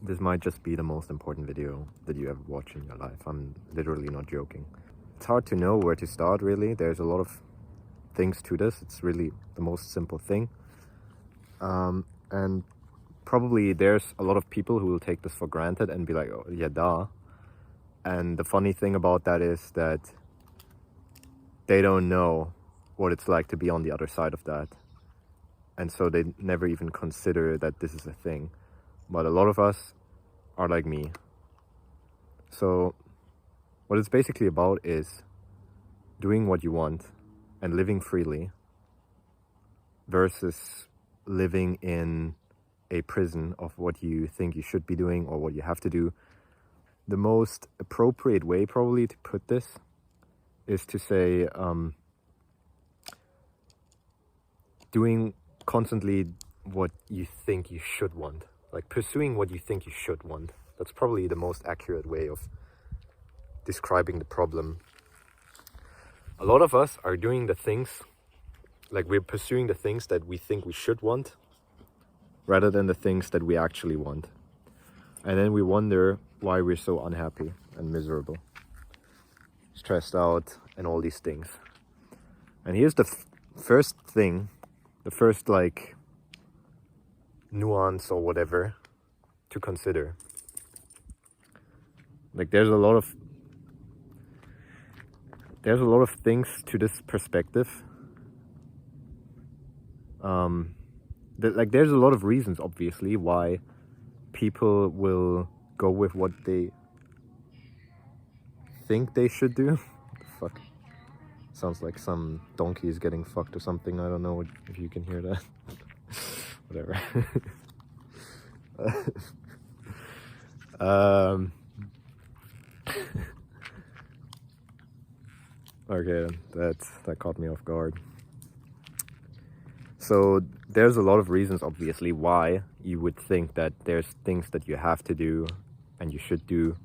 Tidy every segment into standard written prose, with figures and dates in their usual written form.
This might just be the most important video that you ever watch in your life. I'm literally not joking. It's hard to know where to start, really. There's a lot of things to this. It's really the most simple thing. And probably there's a lot of people who will take this for granted and be like, oh, yeah, duh. And the funny thing about that is that they don't know what it's like to be on the other side of that. And so they never even consider that this is a thing. But a lot of us are like me. So what it's basically about is doing what you want and living freely versus living in a prison of what you think you should be doing or what you have to do. The most appropriate way probably to put this is to say doing constantly what you think you should want, like pursuing what you think you should want. That's probably the most accurate way of describing the problem. A lot of us are doing the things, like we're pursuing the things that we think we should want rather than the things that we actually want. And then we wonder why we're so unhappy and miserable, stressed out, and all these things. And here's the first thing, the first like nuance or whatever to consider. Like there's a lot of things to this perspective. There's a lot of reasons, obviously, why people will go with what they think they should do. Fuck. Sounds like some donkey is getting fucked or something. I don't know if you can hear that. Whatever. Okay, that caught me off guard. So there's a lot of reasons, obviously, why you would think that there's things that you have to do and you should do,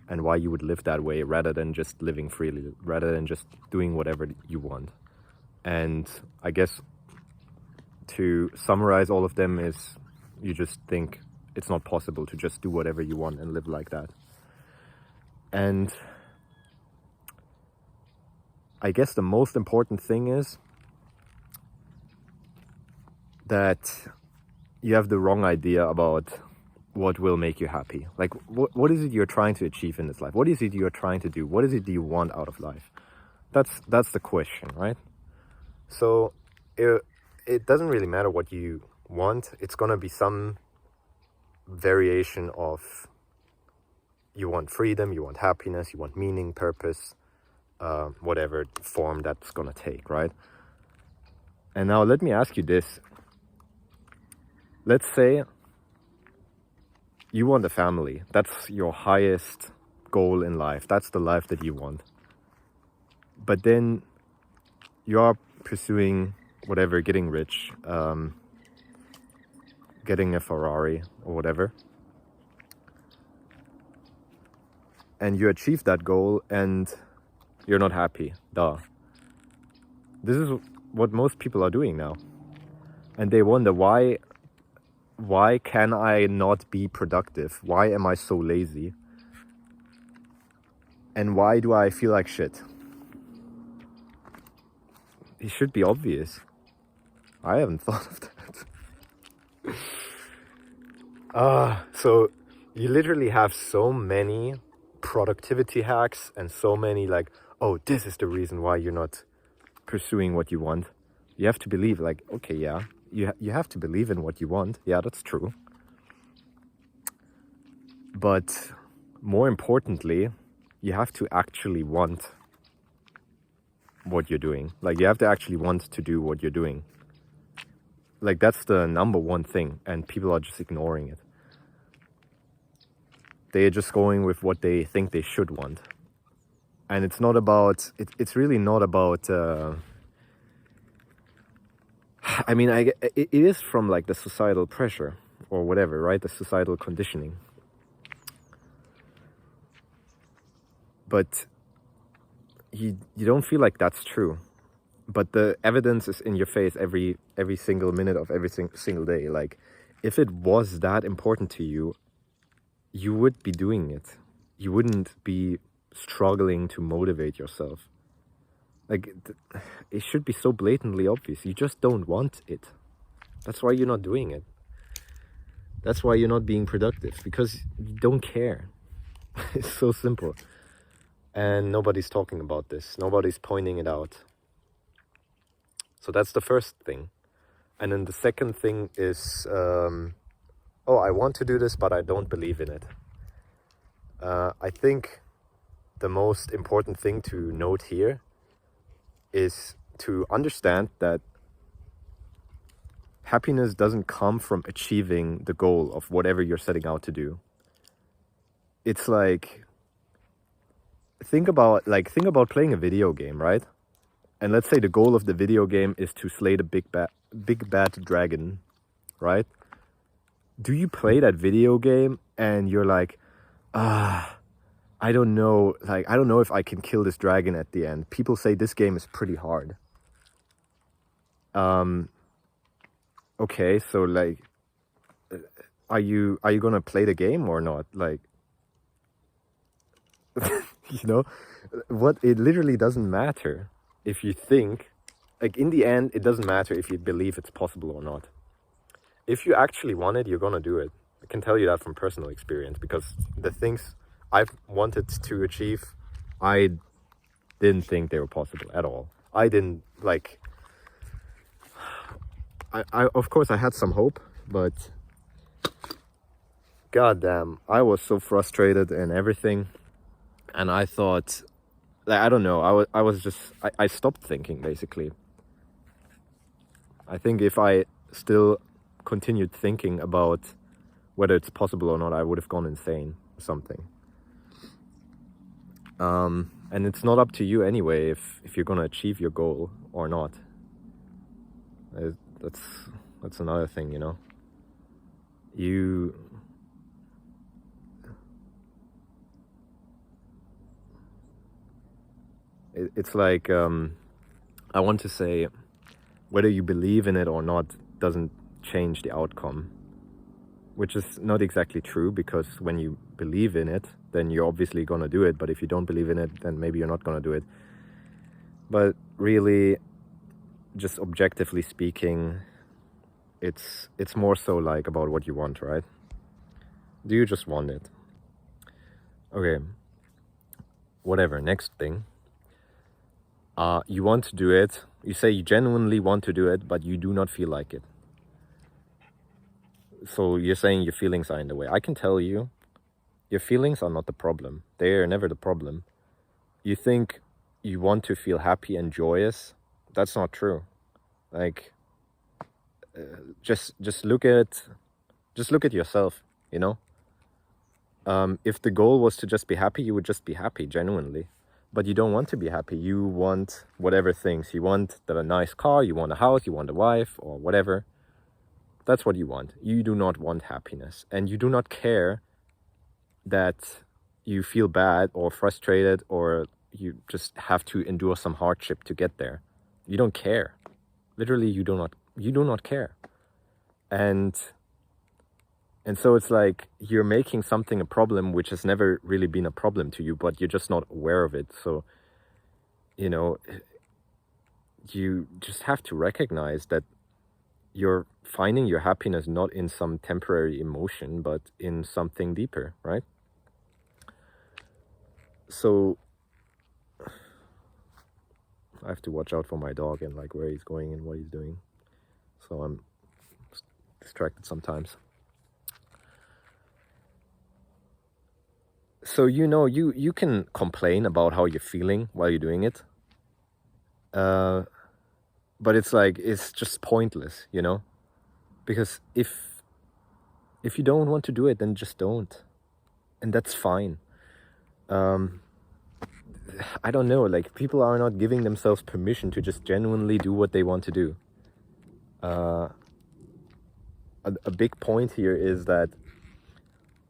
and why you would live that way rather than just living freely, rather than just doing whatever you want. And I guess to summarize all of them is you just think it's not possible to just do whatever you want and live like that. And I guess the most important thing is that you have the wrong idea about what will make you happy. Like, what is it you're trying to achieve in this life? What is it you're trying to do? What is it do you want out of life? That's the question, right? So it doesn't really matter what you want. It's gonna be some variation of you want freedom, you want happiness, you want meaning, purpose, whatever form that's gonna take, right? And now let me ask you this. Let's say you want a family. That's your highest goal in life. That's the life that you want. But then you are pursuing whatever, getting rich, getting a Ferrari or whatever. And you achieve that goal and you're not happy. Duh. This is what most people are doing now. And they wonder, why can I not be productive? Why am I so lazy? And why do I feel like shit? It should be obvious. I haven't thought of that. So you literally have so many productivity hacks and so many like, oh, this is the reason why you're not pursuing what you want. You have to believe, like, okay, yeah, you have to believe in what you want. Yeah, that's true. But more importantly, you have to actually want what you're doing. Like, you have to actually want to do what you're doing. Like, that's the number one thing, and people are just ignoring it. They're just going with what they think they should want. And it's not about, it's really not about, I mean, it is from like the societal pressure or whatever, right? The societal conditioning. But you don't feel like that's true. But the evidence is in your face every single minute of every single day. Like, if it was that important to you, you would be doing it. You wouldn't be struggling to motivate yourself. Like, it should be so blatantly obvious. You just don't want it. That's why you're not doing it. That's why you're not being productive, because you don't care. It's so simple. And nobody's talking about this. Nobody's pointing it out. So that's the first thing. And then the second thing is, oh, I want to do this, but I don't believe in it. I think the most important thing to note here is to understand that happiness doesn't come from achieving the goal of whatever you're setting out to do. It's like, think about playing a video game, right? And let's say the goal of the video game is to slay the big bad dragon, right? Do you play that video game and you're like, I don't know, like, I don't know if I can kill this dragon at the end. People say this game is pretty hard. Okay, so like, are you gonna play the game or not? Like, you know, what, it literally doesn't matter if you think, like, in the end, it doesn't matter if you believe it's possible or not. If you actually want it, you're gonna do it. I can tell you that from personal experience, because the things I've wanted to achieve, I didn't think they were possible at all. I didn't, like, I of course I had some hope, but goddamn, I was so frustrated and everything. And I thought, like, I don't know, I stopped thinking, basically. I think if I still continued thinking about whether it's possible or not, I would have gone insane or something. And it's not up to you anyway if you're gonna achieve your goal or not. That's another thing, you know. It's like, I want to say, whether you believe in it or not doesn't change the outcome, which is not exactly true, because when you believe in it, then you're obviously gonna do it. But if you don't believe in it, then maybe you're not gonna do it. But really, just objectively speaking, it's more so like about what you want, right? Do you just want it? Okay, whatever, next thing. You want to do it. You say you genuinely want to do it, but you do not feel like it. So you're saying your feelings are in the way. I can tell you, your feelings are not the problem. They are never the problem. You think you want to feel happy and joyous. That's not true. Like, just look at yourself, you know? If the goal was to just be happy, you would just be happy, genuinely. But you don't want to be happy. You want whatever things. You want the nice car, you want a house, you want a wife, or whatever. That's what you want. You do not want happiness. And you do not care that you feel bad or frustrated, or you just have to endure some hardship to get there. You don't care. Literally, you do not care. And so it's like you're making something a problem which has never really been a problem to you, but you're just not aware of it. So, you know, you just have to recognize that you're finding your happiness not in some temporary emotion, but in something deeper, right? So I have to watch out for my dog and like where he's going and what he's doing. So I'm distracted sometimes. So, you know, you can complain about how you're feeling while you're doing it. But it's like, it's just pointless, you know? Because if you don't want to do it, then just don't. And that's fine. I don't know, like, people are not giving themselves permission to just genuinely do what they want to do. A big point here is that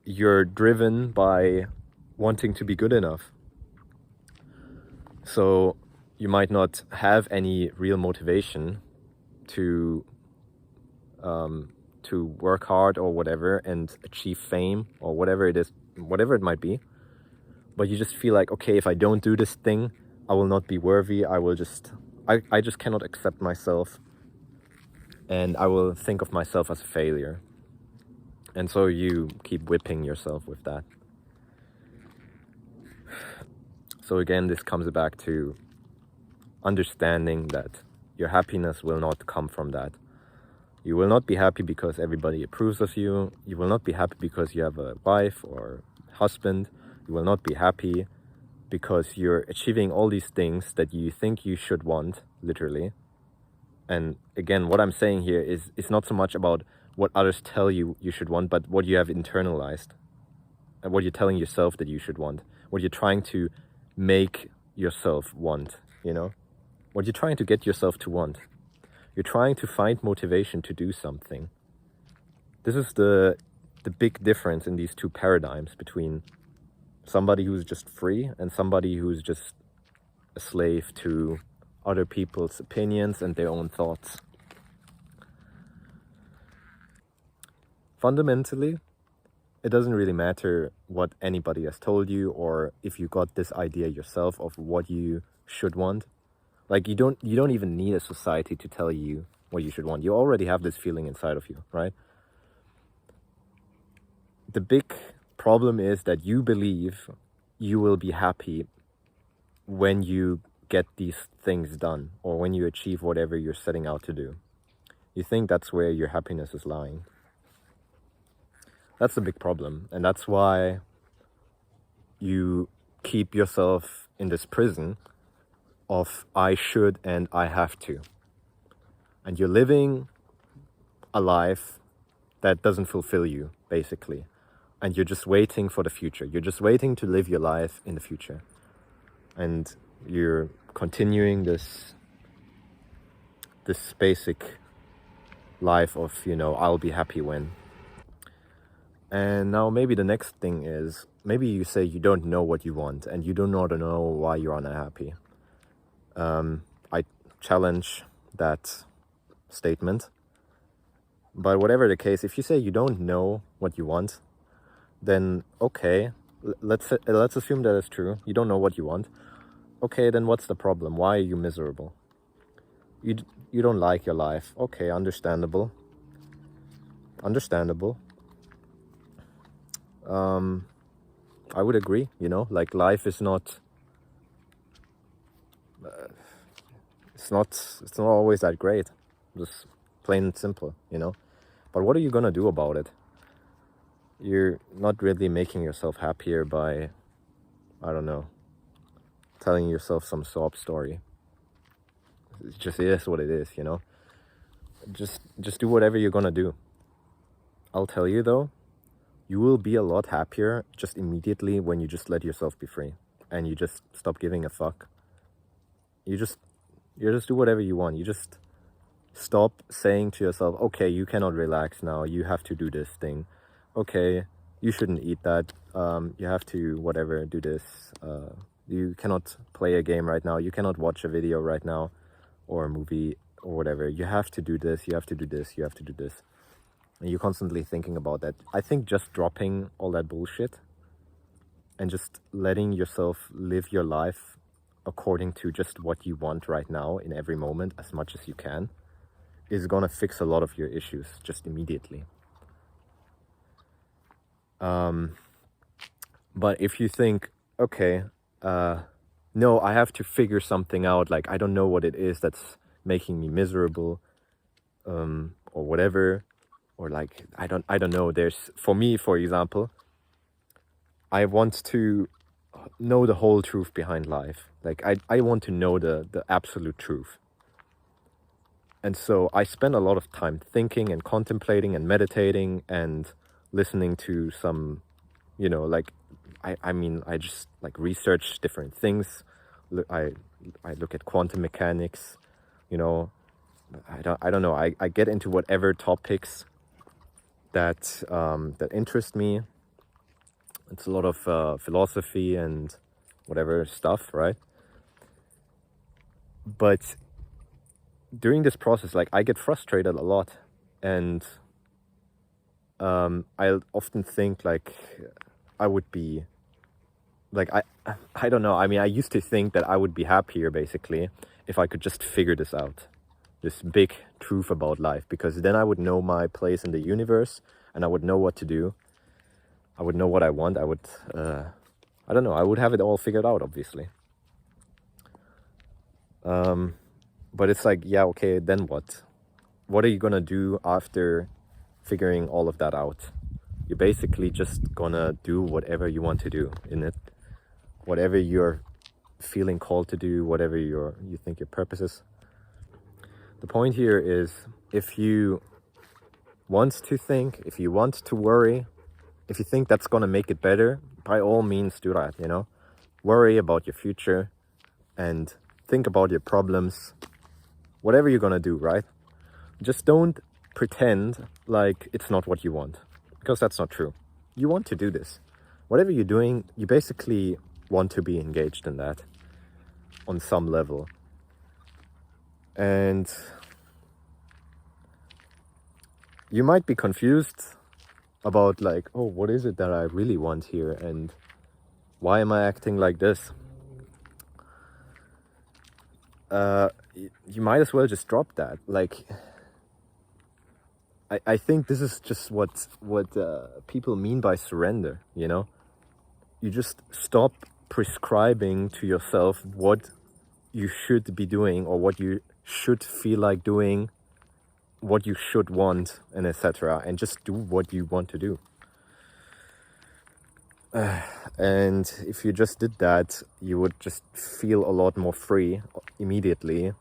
you're driven by wanting to be good enough. So you might not have any real motivation to to work hard or whatever and achieve fame or whatever it is, whatever it might be. But you just feel like, okay, if I don't do this thing, I will not be worthy. I just cannot accept myself, and I will think of myself as a failure. And so you keep whipping yourself with that. So again, this comes back to understanding that your happiness will not come from that. You will not be happy because everybody approves of you. You will not be happy because you have a wife or husband. You will not be happy because you're achieving all these things that you think you should want, literally. And again, what I'm saying here is it's not so much about what others tell you you should want, but what you have internalized and what you're telling yourself that you should want, what you're trying to make yourself want, you know, what you're trying to get yourself to want. You're trying to find motivation to do something. This is the big difference in these two paradigms between somebody who's just free and somebody who's just a slave to other people's opinions and their own thoughts. Fundamentally, it doesn't really matter what anybody has told you or if you got this idea yourself of what you should want. Like you don't even need a society to tell you what you should want. You already have this feeling inside of you, right? The big problem is that you believe you will be happy when you get these things done or when you achieve whatever you're setting out to do. You think that's where your happiness is lying. That's the big problem, and that's why you keep yourself in this prison of I should and I have to. And you're living a life that doesn't fulfill you, basically. And you're just waiting for the future. You're just waiting to live your life in the future. And you're continuing this basic life of, you know, I'll be happy when. And now maybe the next thing is, maybe you say you don't know what you want and you do not know why you're unhappy. I challenge that statement. But whatever the case, if you say you don't know what you want, then okay, let's assume that is true. You don't know what you want. Okay, then what's the problem? Why are you miserable? You don't like your life. Okay, understandable. I would agree, you know, like life is not it's not always that great. Just plain and simple, you know. But what are you gonna do about it? You're not really making yourself happier by, I don't know, telling yourself some sob story. It just is what it is, you know. Just do whatever you're gonna do. I'll tell you though, you will be a lot happier just immediately when you just let yourself be free and you just stop giving a fuck. You just do whatever you want. You just stop saying to yourself, okay, you cannot relax now, you have to do this thing. Okay, you shouldn't eat that. You have to whatever, do this. You cannot play a game right now. You cannot watch a video right now or a movie or whatever. You have to do this, you have to do this, you have to do this. And you're constantly thinking about that. I think just dropping all that bullshit and just letting yourself live your life according to just what you want right now in every moment as much as you can is gonna fix a lot of your issues just immediately. But if you think, okay, no, I have to figure something out, like I don't know what it is that's making me miserable, or whatever, or like I don't know, there's, for me, for example, I want to know the whole truth behind life. Like I want to know the absolute truth. And so I spend a lot of time thinking and contemplating and meditating and listening to some, you know, like I mean I just like research different things. I look at quantum mechanics, you know. I don't know. I get into whatever topics that that interest me. It's a lot of philosophy and whatever stuff, right? But during this process, like I get frustrated a lot, and I often think like I would be like I don't know. I mean, I used to think that I would be happier basically if I could just figure this out, this big truth about life, because then I would know my place in the universe and I would know what to do. I would know what I want. I would I don't know. I would have it all figured out, obviously. But it's like, yeah, okay, then what? What are you gonna do after figuring all of that out? You're basically just gonna do whatever you want to do in it, whatever you're feeling called to do, whatever you think your purpose is. The point here is, if you want to think, if you want to worry, if you think that's gonna make it better, by all means do that, you know? Worry about your future and think about your problems, whatever you're gonna do, right? Just don't pretend like it's not what you want, because that's not true. You want to do this. Whatever you're doing, you basically want to be engaged in that on some level. And you might be confused about like, oh, what is it that I really want here? And why am I acting like this? You might as well just drop that. Like, I think this is just what people mean by surrender, you know? You just stop prescribing to yourself what you should be doing or what you should feel like doing, what you should want, and etc. And just do what you want to do. And if you just did that, you would just feel a lot more free immediately.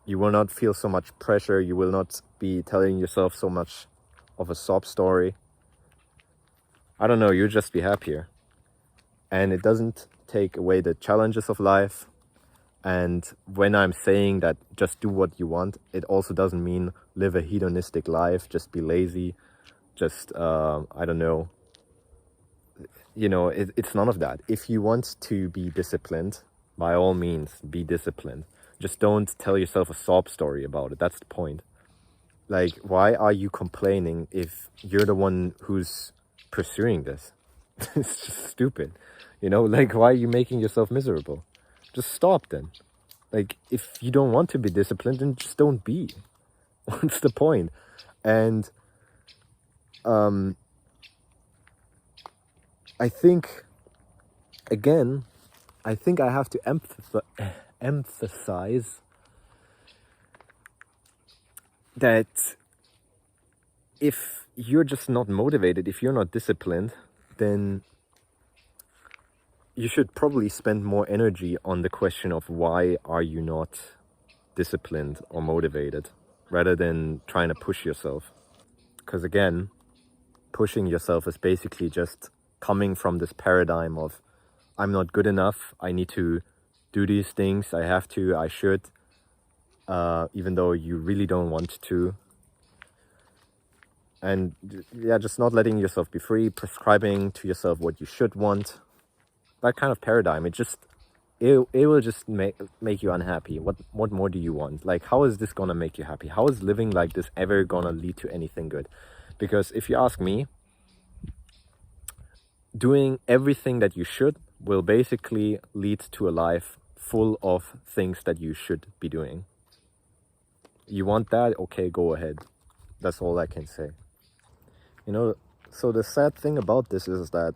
You will not feel so much pressure. You will not be telling yourself so much of a sob story. I don't know, you'll just be happier. And it doesn't take away the challenges of life. And when I'm saying that just do what you want, it also doesn't mean live a hedonistic life, just be lazy, just, I don't know. You know, it's none of that. If you want to be disciplined, by all means, be disciplined. Just don't tell yourself a sob story about it. That's the point. Like, why are you complaining if you're the one who's pursuing this? It's just stupid. You know, like, why are you making yourself miserable? Just stop then. Like, if you don't want to be disciplined, then just don't be. What's the point? And I think, again, I think I have to emphasize that if you're just not motivated, if you're not disciplined, then you should probably spend more energy on the question of why are you not disciplined or motivated, rather than trying to push yourself. Because again, pushing yourself is basically just coming from this paradigm of I'm not good enough, I need to do these things, I have to, I should, even though you really don't want to. And yeah, just not letting yourself be free, prescribing to yourself what you should want. That kind of paradigm, it will just make you unhappy. What more do you want? Like, how is this gonna make you happy? How is living like this ever gonna lead to anything good? Because if you ask me, doing everything that you should will basically lead to a life full of things that you should be doing. You want that? Okay, go ahead. That's all I can say. You know, so the sad thing about this is that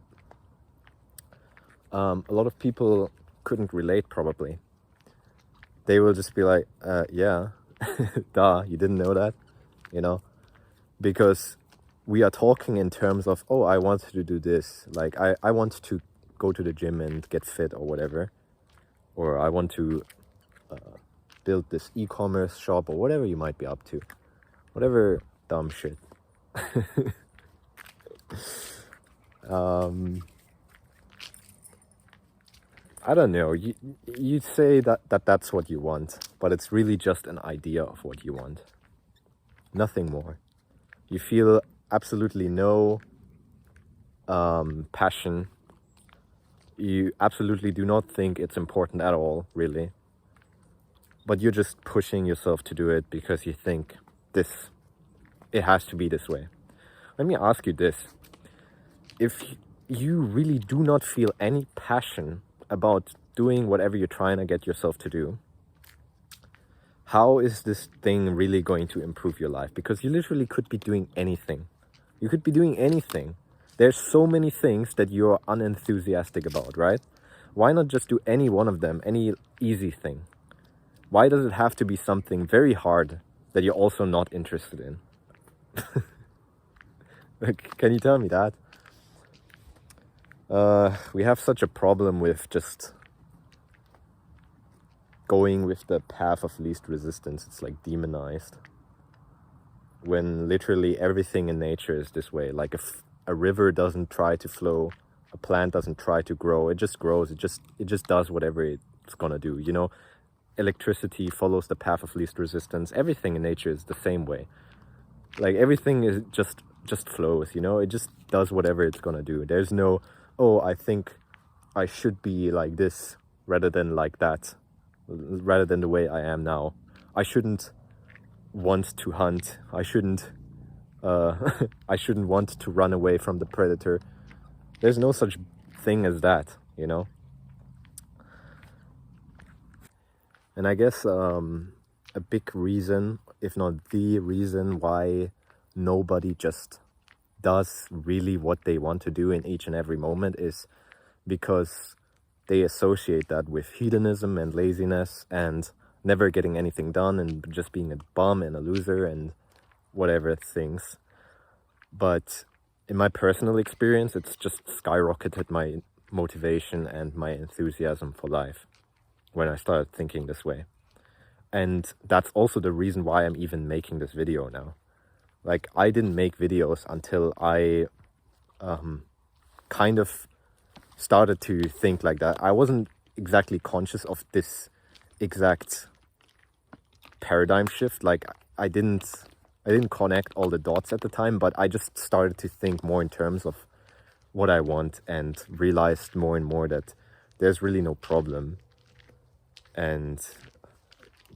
a lot of people couldn't relate, probably. They will just be like, yeah, duh, you didn't know that, you know? Because we are talking in terms of, oh, I want to do this. Like, I want to go to the gym and get fit or whatever. Or I want to build this e-commerce shop or whatever you might be up to. Whatever dumb shit. I don't know, you say that's what you want, but it's really just an idea of what you want. Nothing more. You feel absolutely no passion. You absolutely do not think it's important at all, really. But you're just pushing yourself to do it because you think it has to be this way. let me ask you this. If you really do not feel any passion about doing whatever you're trying to get yourself to do, how is this thing really going to improve your life? Because you literally could be doing anything. You could be doing anything. There's so many things that you're unenthusiastic about, right? Why not just do any one of them, any easy thing? Why does it have to be something very hard that you're also not interested in? Can you tell me that? We have such a problem with just going with the path of least resistance. It's like demonized. When literally everything in nature is this way. Like if a river doesn't try to flow, a plant doesn't try to grow, it just grows. It just does whatever it's gonna do, you know? Electricity follows the path of least resistance. Everything in nature is the same way. Like everything is just flows, you know? It just does whatever it's gonna do. There's no, oh, I think I should be like this rather than like that, rather than the way I am now. I shouldn't want to hunt. I shouldn't I shouldn't want to run away from the predator. There's no such thing as that, you know? And I guess a big reason, if not the reason, why nobody just does really what they want to do in each and every moment is because they associate that with hedonism and laziness and never getting anything done and just being a bum and a loser and whatever things. But in my personal experience, it's just skyrocketed my motivation and my enthusiasm for life when I started thinking this way. And that's also the reason why I'm even making this video now. Like, I didn't make videos until I kind of started to think like that. I wasn't exactly conscious of this exact paradigm shift. Like, I didn't connect all the dots at the time, but I just started to think more in terms of what I want and realized more and more that there's really no problem. And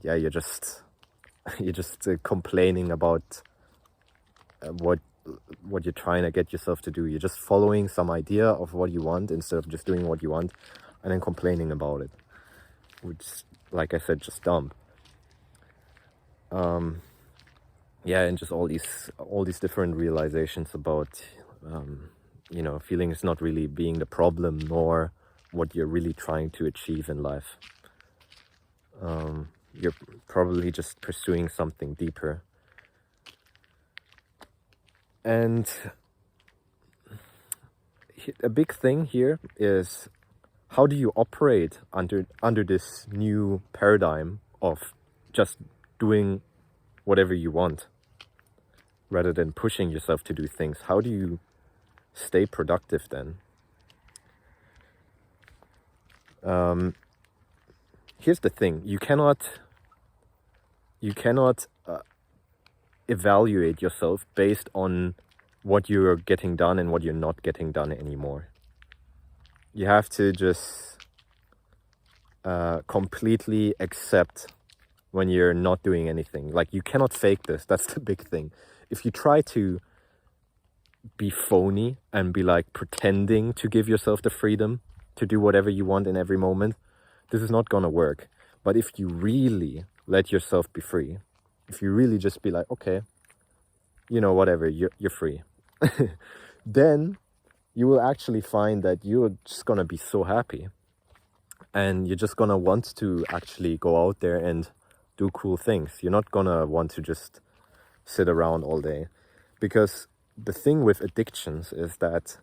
yeah, you're just complaining about what you're trying to get yourself to do. You're just following some idea of what you want instead of just doing what you want and then complaining about it, which, like I said, just dumb. Yeah, and just all these different realizations about you know, feeling is not really being the problem nor what you're really trying to achieve in life. You're probably just pursuing something deeper. And a big thing here is, how do you operate under this new paradigm of just doing whatever you want rather than pushing yourself to do things? How do you stay productive then? Here's the thing. You cannot evaluate yourself based on what you're getting done and what you're not getting done anymore. You have to just completely accept when you're not doing anything. Like, you cannot fake this. That's the big thing. If you try to be phony and be like pretending to give yourself the freedom to do whatever you want in every moment, this is not gonna work. But if you really let yourself be free, if you really just be like, okay, you know, whatever, you're free, then you will actually find that you're just gonna be so happy. And you're just gonna want to actually go out there and do cool things. You're not gonna want to just sit around all day. Because the thing with addictions is that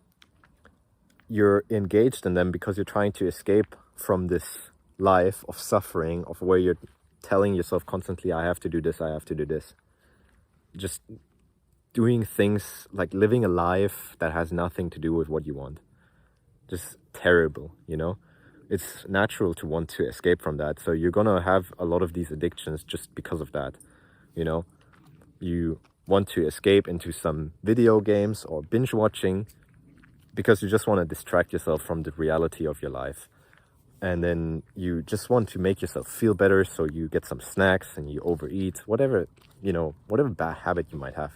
you're engaged in them because you're trying to escape from this life of suffering, of where you're telling yourself constantly, I have to do this, I have to do this. Just doing things, like living a life that has nothing to do with what you want. Just terrible, you know? It's natural to want to escape from that. So you're gonna have a lot of these addictions just because of that, you know? You want to escape into some video games or binge watching because you just want to distract yourself from the reality of your life. And then you just want to make yourself feel better, so you get some snacks and you overeat, whatever, you know, whatever bad habit you might have.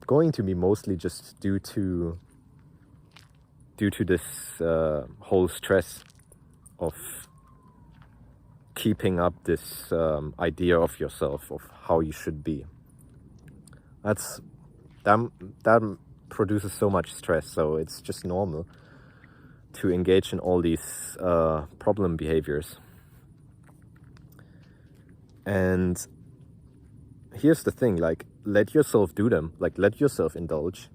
going to be mostly just due to this whole stress of keeping up this idea of yourself, of how you should be. That produces so much stress, so it's just normal to engage in all these problem behaviors. And here's the thing, like, let yourself do them, like, let yourself indulge,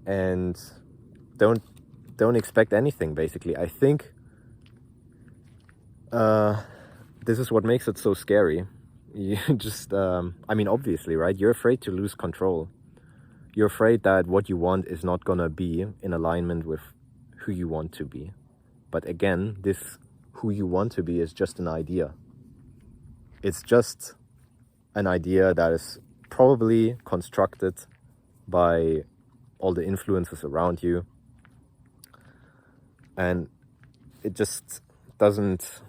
and don't expect anything, basically. I think this is what makes it so scary. You just, I mean, obviously, right? You're afraid to lose control. You're afraid that what you want is not gonna be in alignment with who you want to be. But again, this who you want to be is just an idea. It's just an idea that is probably constructed by all the influences around you. And it just doesn't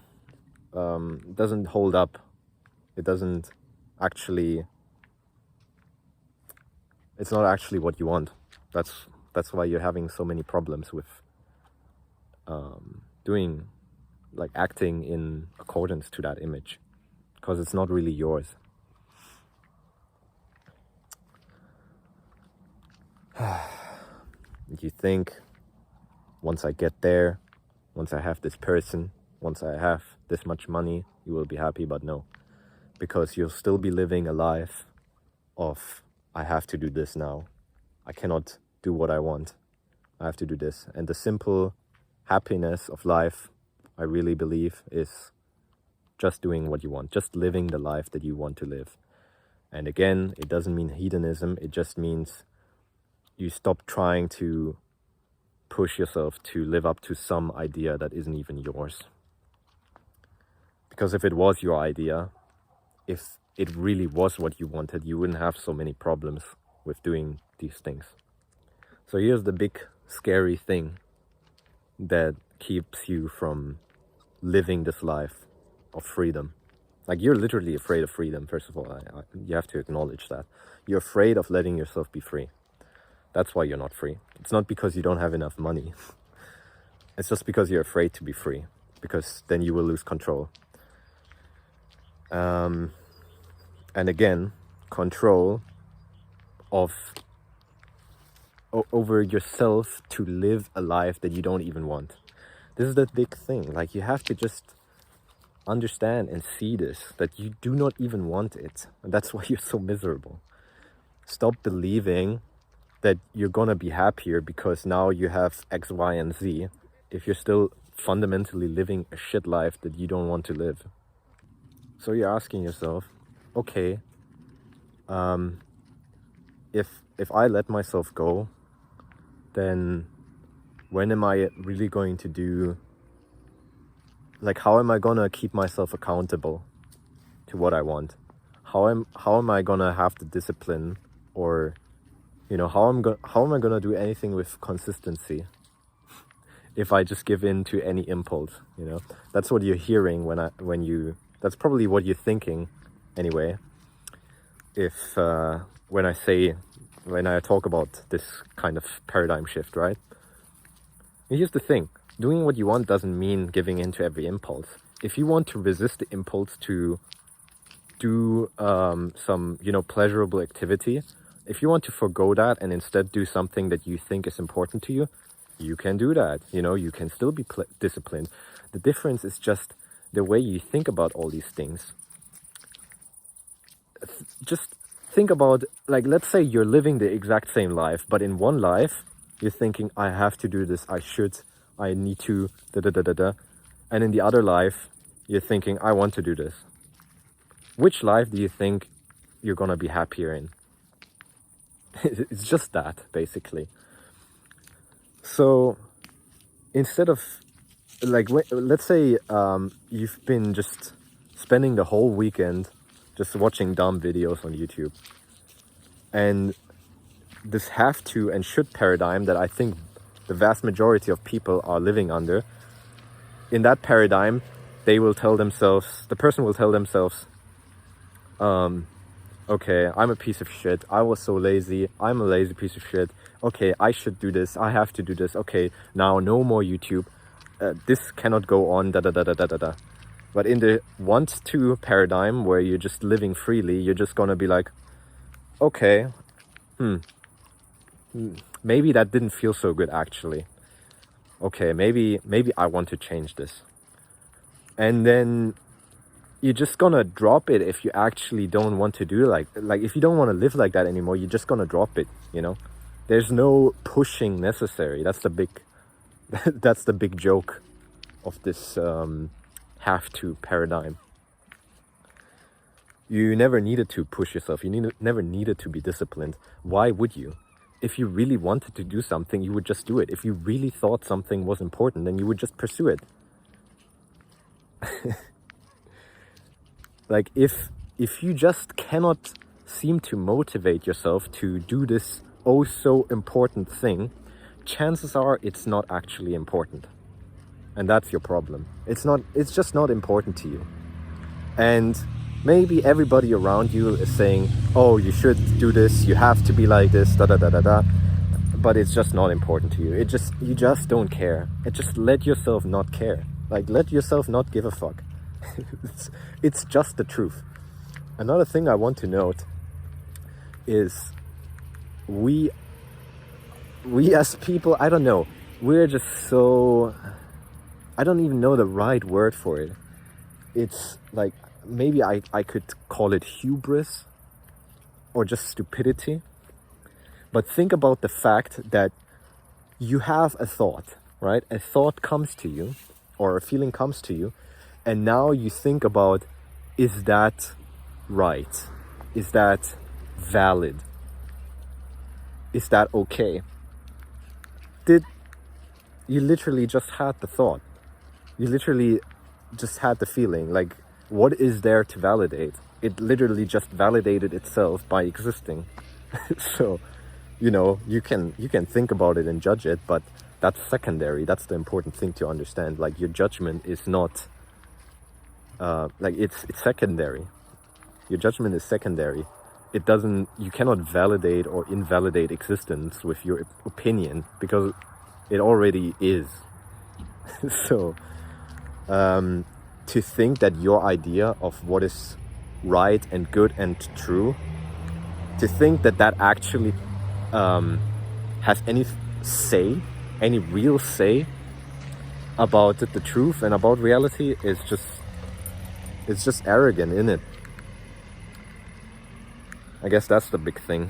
hold up. It doesn't actually, it's not actually what you want. That's why you're having so many problems with doing, like, acting in accordance to that image, because it's not really yours. You think, once I get there, once I have this person, once I have this much money, you will be happy. But no, because you'll still be living a life of, I have to do this now. I cannot do what I want. I have to do this. And the simple happiness of life, I really believe, is just doing what you want, just living the life that you want to live. And again, it doesn't mean hedonism. It just means you stop trying to push yourself to live up to some idea that isn't even yours. Because if it was your idea, if it really was what you wanted, you wouldn't have so many problems with doing these things. So here's the big scary thing that keeps you from living this life of freedom. Like, you're literally afraid of freedom, first of all. You have to acknowledge that. You're afraid of letting yourself be free. That's why you're not free. It's not because you don't have enough money. It's just because you're afraid to be free, because then you will lose control. And again, control over yourself to live a life that you don't even want. This is the big thing. Like, you have to just understand and see this, that you do not even want it. And that's why you're so miserable. Stop believing that you're gonna be happier because now you have X, Y, and Z, if you're still fundamentally living a shit life that you don't want to live. So you're asking yourself, okay, if I let myself go, then when am I really going to do, like, how am I gonna keep myself accountable to what I want? How am I gonna have the discipline, or, you know, how am I gonna do anything with consistency if I just give in to any impulse? You know, that's what you're hearing that's probably what you're thinking anyway. If when I talk about this kind of paradigm shift, right? And here's the thing: doing what you want doesn't mean giving in to every impulse. If you want to resist the impulse to do some, you know, pleasurable activity, if you want to forgo that and instead do something that you think is important to you, you can do that. You know, you can still be disciplined. The difference is just the way you think about all these things. Just think about, like, let's say you're living the exact same life, but in one life, you're thinking, I have to do this, I need to, And in the other life, you're thinking, I want to do this. Which life do you think you're gonna be happier in? It's just that, basically. So instead of, like, let's say you've been just spending the whole weekend just watching dumb videos on YouTube, and this have to and should paradigm that I think the vast majority of people are living under, in that paradigm, the person will tell themselves, okay, I'm a piece of shit. I was so lazy. I'm a lazy piece of shit. Okay, I should do this. I have to do this. Okay, now no more YouTube. This cannot go on. Da da da da da da da. But in the want to paradigm where you're just living freely, you're just gonna be like, okay, maybe that didn't feel so good actually. Okay, maybe I want to change this. And then you're just gonna drop it if you actually don't want to do like if you don't want to live like that anymore, you're just gonna drop it, you know? There's no pushing necessary. That's the big that's the big joke of this have to paradigm. You never needed to push yourself. You never needed to be disciplined. Why would you? If you really wanted to do something, you would just do it. If you really thought something was important, then you would just pursue it. Like if you just cannot seem to motivate yourself to do this oh so important thing, chances are it's not actually important. And that's your problem. It's just not important to you. And maybe everybody around you is saying, oh, you should do this, you have to be like this, da da da da da. But it's just not important to you. You just don't care. Just let yourself not care. Like, let yourself not give a fuck. It's just the truth. Another thing I want to note is we as people, I don't know, we're just so, I don't even know the right word for it. It's like, maybe I could call it hubris or just stupidity. But think about the fact that you have a thought, right? A thought comes to you, or a feeling comes to you, and now you think about, is that right? Is that valid? Is that okay? You literally just had the thought. You literally just had the feeling. Like, what is there to validate? It literally just validated itself by existing. So, you know, you can think about it and judge it, but that's secondary. That's the important thing to understand. Like, your judgment is not it's secondary. Your judgment is secondary. You cannot validate or invalidate existence with your opinion, because it already is. So to think that your idea of what is right and good and true, to think that actually has any real say about the truth and about reality is just arrogant, isn't it? I guess that's the big thing.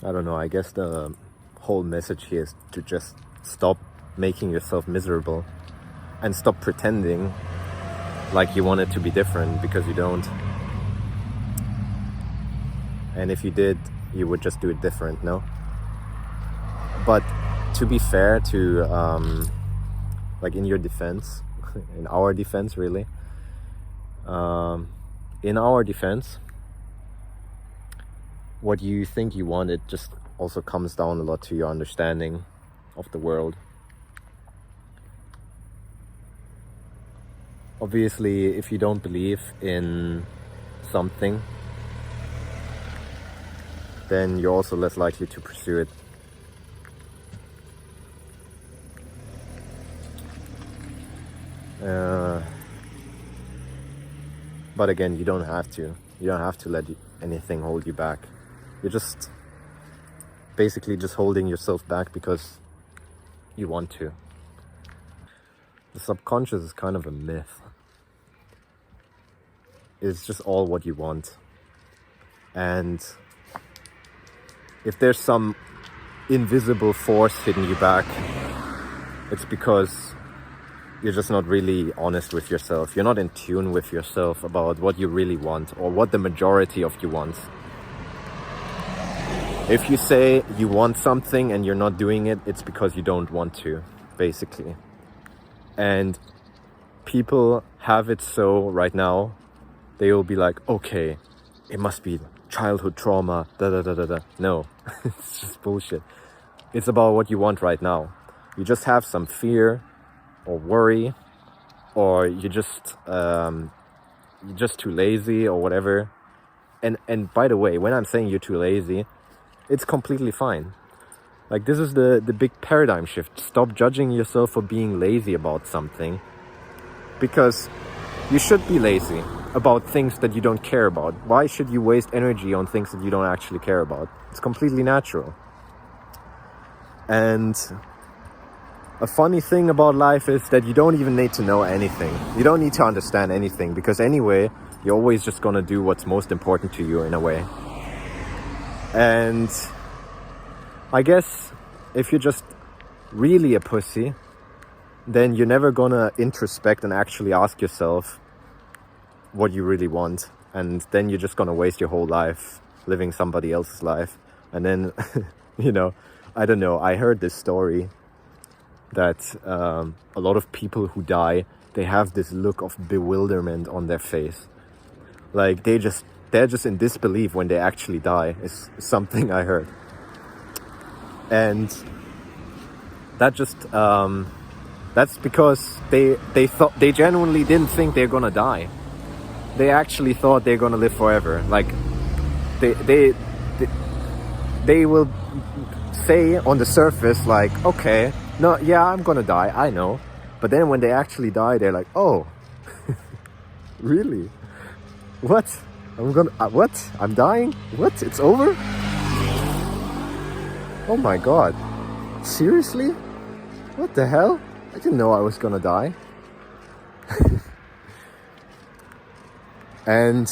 I don't know, I guess the whole message here is to just stop making yourself miserable and stop pretending like you want it to be different, because you don't. And if you did, you would just do it different, no? But to be fair to, like, in your defense, in our defense, really, in our defense, what you think you want, it just also comes down a lot to your understanding of the world. Obviously, if you don't believe in something, then you're also less likely to pursue it. But again, you don't have to. You don't have to let anything hold you back. You're just basically just holding yourself back because you want to. The subconscious is kind of a myth. It's just all what you want. And if there's some invisible force hitting you back, it's because you're just not really honest with yourself. You're not in tune with yourself about what you really want, or what the majority of you wants. If you say you want something and you're not doing it, it's because you don't want to, basically. And people have it so right now, they will be like, okay, it must be childhood trauma, da da da da da. No, it's just bullshit. It's about what you want right now. You just have some fear or worry, or you're just too lazy or whatever. And by the way, when I'm saying you're too lazy, it's completely fine. Like, this is the big paradigm shift. Stop judging yourself for being lazy about something, because you should be lazy about things that you don't care about. Why should you waste energy on things that you don't actually care about? It's completely natural. And a funny thing about life is that you don't even need to know anything. You don't need to understand anything, because anyway, you're always just gonna do what's most important to you in a way. And I guess if you're just really a pussy, then you're never gonna introspect and actually ask yourself what you really want. And then you're just gonna waste your whole life living somebody else's life. And then, you know, I don't know, I heard this story that a lot of people who die, they have this look of bewilderment on their face. Like, they're just in disbelief when they actually die, is something I heard. And that just that's because they genuinely didn't think they're gonna die. They actually thought they're gonna live forever. Like, they will say on the surface, like, okay, no, yeah, I'm gonna die, I know. But then when they actually die, they're like, oh, really? What? What? I'm dying? What? It's over? Oh my god. Seriously? What the hell? I didn't know I was gonna die. And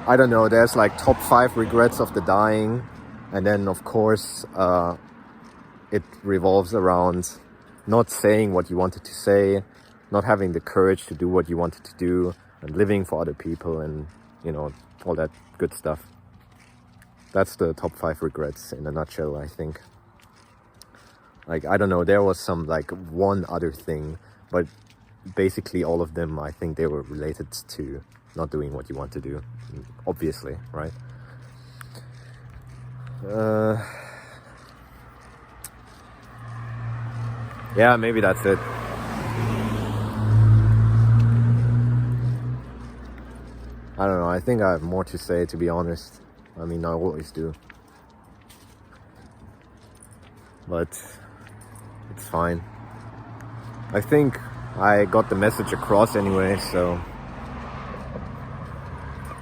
I don't know, there's like top 5 regrets of the dying. And then of course, it revolves around not saying what you wanted to say, not having the courage to do what you wanted to do, and living for other people, and, you know, all that good stuff. That's the top 5 regrets in a nutshell, I think. Like, I don't know, there was some, like, one other thing, but basically all of them, I think they were related to not doing what you want to do, obviously, right? Yeah, maybe that's it. I don't know, I think I have more to say, to be honest. I mean, I always do. But it's fine. I think I got the message across anyway, so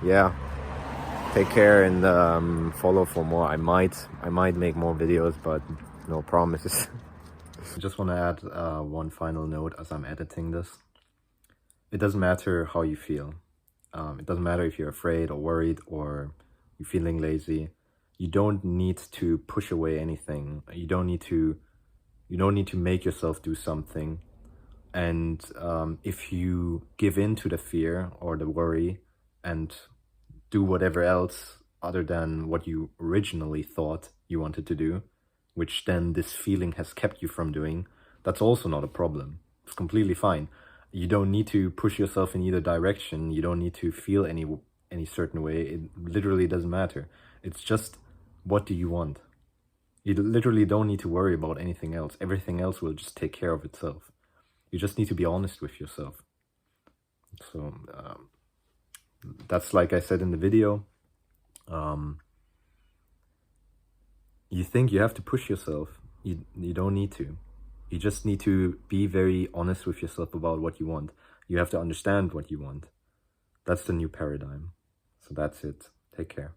yeah. Take care and follow for more. I might make more videos, but no promises. I just want to add one final note as I'm editing this. It doesn't matter how you feel. It doesn't matter if you're afraid or worried or you're feeling lazy. You don't need to push away anything. You don't need to make yourself do something. And if you give in to the fear or the worry and do whatever else other than what you originally thought you wanted to do, which then this feeling has kept you from doing, that's also not a problem. It's completely fine. You don't need to push yourself in either direction. You don't need to feel any certain way. It literally doesn't matter. It's just, what do you want? You literally don't need to worry about anything else. Everything else will just take care of itself. You just need to be honest with yourself. So that's, like I said in the video, you think you have to push yourself. You don't need to. You just need to be very honest with yourself about what you want. You have to understand what you want. That's the new paradigm. So that's it. Take care.